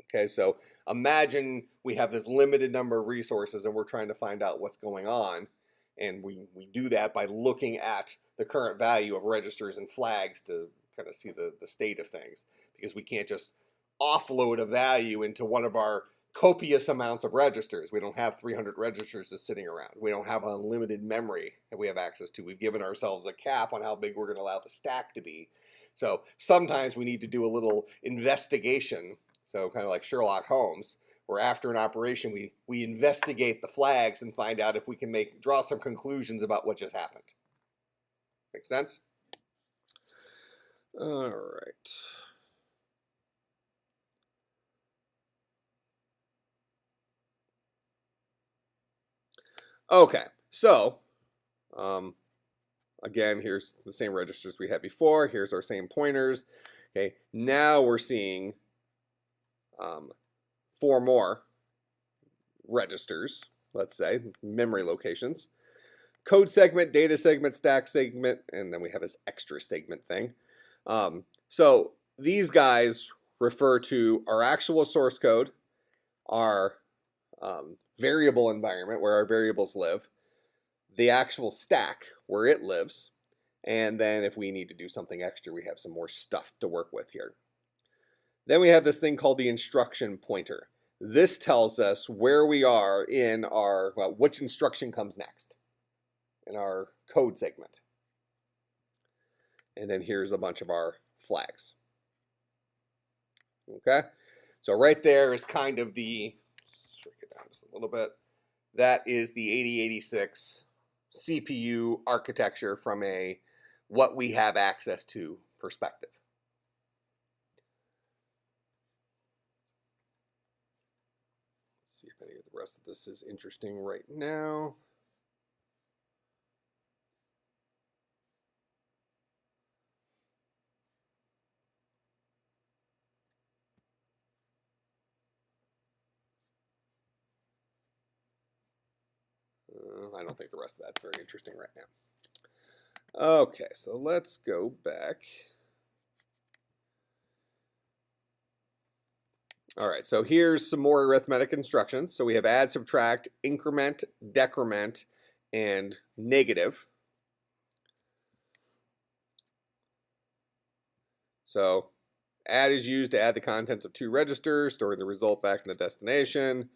Okay, so imagine we have this limited number of resources and we're trying to find out what's going on. And we do that by looking at the current value of registers and flags to kind of see the state of things. Because we can't just offload a value into one of our copious amounts of registers. We don't have 300 registers just sitting around. We don't have unlimited memory that we have access to. We've given ourselves a cap on how big we're going to allow the stack to be. So sometimes we need to do a little investigation. So kind of like Sherlock Holmes, where after an operation we investigate the flags and find out if we can draw some conclusions about what just happened. Make sense? All right. Okay, so again, here's the same registers we had before. Here's our same pointers. Okay, now we're seeing 4 more registers, let's say, memory locations. Code segment, data segment, stack segment, and then we have this extra segment thing. So these guys refer to our actual source code, our variable environment where our variables live, the actual stack where it lives, and then if we need to do something extra, we have some more stuff to work with here. Then we have this thing called the instruction pointer. This tells us where we are in our, well, which instruction comes next in our code segment. And then here's a bunch of our flags. Okay, so right there is kind of the, shrink it down just a little bit, that is the 8086 CPU architecture from a what we have access to perspective. Let's see if any of the rest of this is interesting right now. I don't think the rest of that's very interesting right now. Okay, so let's go back. All right, so here's some more arithmetic instructions. So we have add, subtract, increment, decrement, and negative. So add is used to add the contents of 2 registers, storing the result back in the destination.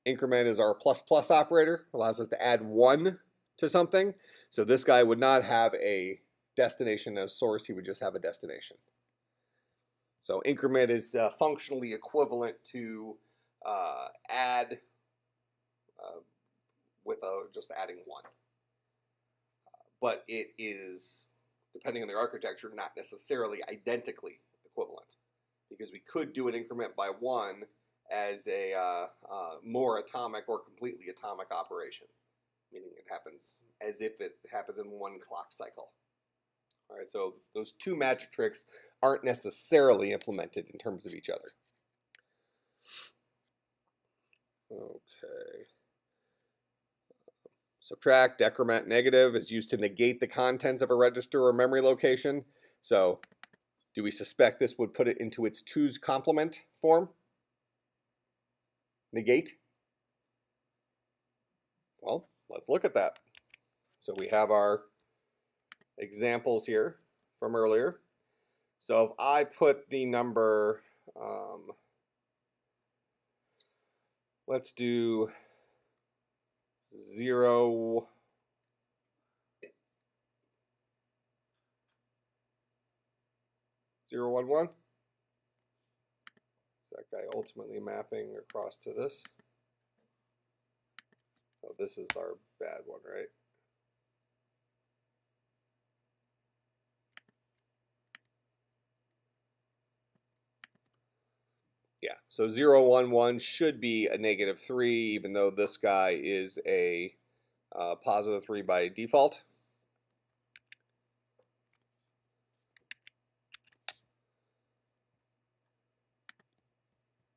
Increment is our plus plus operator, allows us to add 1 to something. So this guy would not have a destination as source, he would just have a destination. So increment is functionally equivalent to add with just adding 1. But it is, depending on the architecture, not necessarily identically equivalent. Because we could do an increment by 1 as a more atomic or completely atomic operation, meaning it happens as if it happens in 1 clock cycle. All right, so those 2 magic tricks aren't necessarily implemented in terms of each other. Okay. Subtract, decrement, negative is used to negate the contents of a register or memory location. So do we suspect this would put it into its 2's complement form? Negate? Well, let's look at that. So we have our examples here from earlier. So if I put the number, let's do 0, 0, 1, 1. That guy ultimately mapping across to this. Oh, this is our bad one, right? Yeah, so 0, 1, 1 should be a -3, even though this guy is a +3 by default.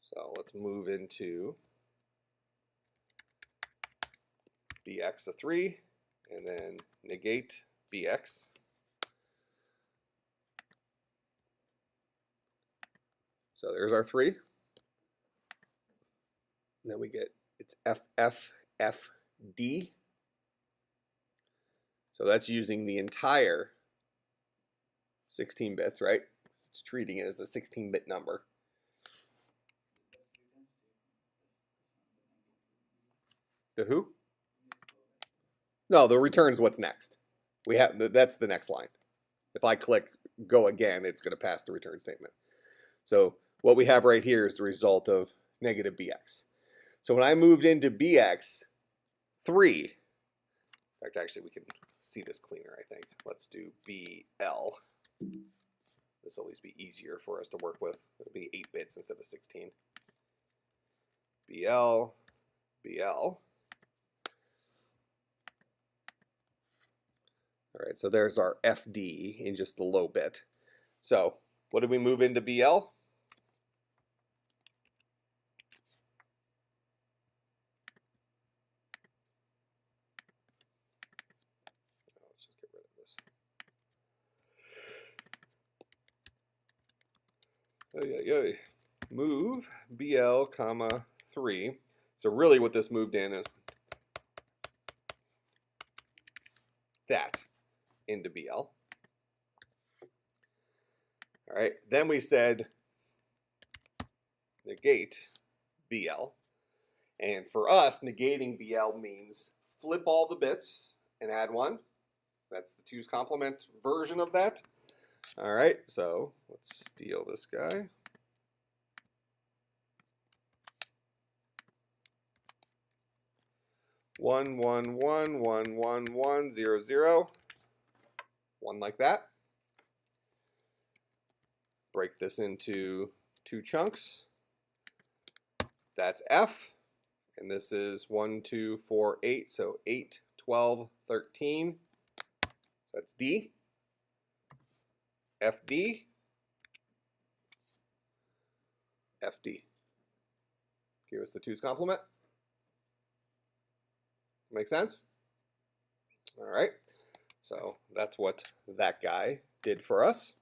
So let's move into bx a 3, and then negate bx. So there's our 3. And then we get it's FFFD. So that's using the entire 16 bits, right? It's treating it as a 16-bit number. The who? No, the return is what's next. We have that's the next line. If I click go again, it's going to pass the return statement. So what we have right here is the result of negative bx. So when I moved into bx 3, in fact, actually we can see this cleaner, I think. Let's do BL. This will at least be easier for us to work with. It'll be 8 bits instead of 16. BL, BL. All right, so there's our FD in just the low bit. So what did we move into BL? Let's just get rid of this. Move BL, comma 3. So really what this moved in is that into BL. All right, then we said negate BL. And for us, negating BL means flip all the bits and add 1. That's the 2's complement version of that. All right, so let's steal this guy. One, 1, 1, 1, 1, 1, 0, 0. 1 like that. Break this into 2 chunks. That's F. And this is 1, 2, 4, 8. So 8, 12, 13. That's D. FD. FD. Give us the 2's complement. Make sense? All right. So that's what that guy did for us.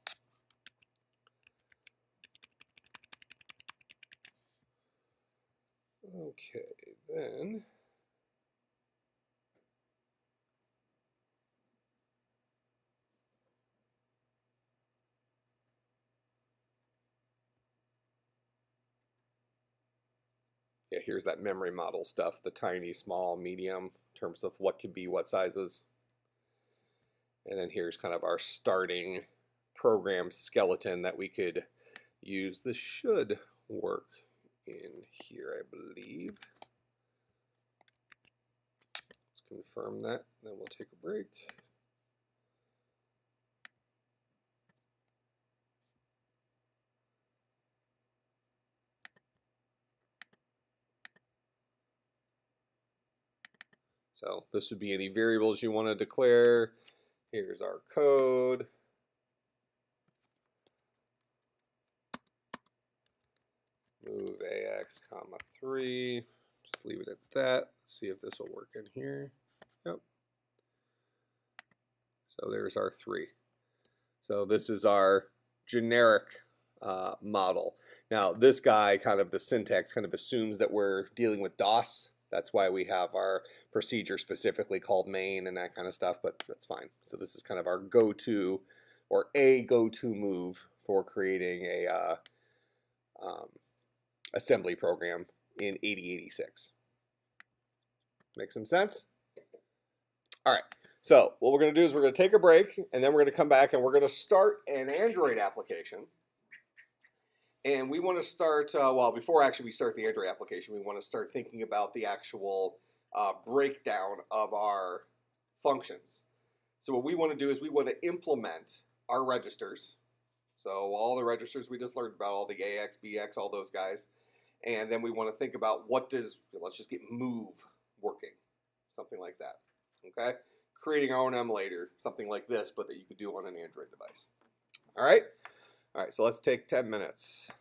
Okay, then. Yeah, here's that memory model stuff, the tiny, small, medium, in terms of what could be what sizes. And then here's kind of our starting program skeleton that we could use. This should work in here, I believe. Let's confirm that, then we'll take a break. So this would be any variables you want to declare. Here's our code. Move AX, comma 3. Just leave it at that. Let's see if this will work in here. Yep. So there's our 3. So this is our generic model. Now this guy, kind of the syntax kind of assumes that we're dealing with DOS. That's why we have our procedure specifically called main and that kind of stuff, but that's fine. So this is kind of our go-to or a go-to move for creating a assembly program in 8086. Make some sense? All right, so what we're going to do is we're going to take a break, and then we're going to come back and we're going to start an Android application. And we want to start, well, before actually we start the Android application, we want to start thinking about the actual breakdown of our functions. So what we want to do is we want to implement our registers. So all the registers we just learned about, all the AX, BX, all those guys. And then we want to think about what does, let's just get move working, something like that, okay? Creating our own emulator, something like this, but that you could do on an Android device. All right? All right, so let's take 10 minutes.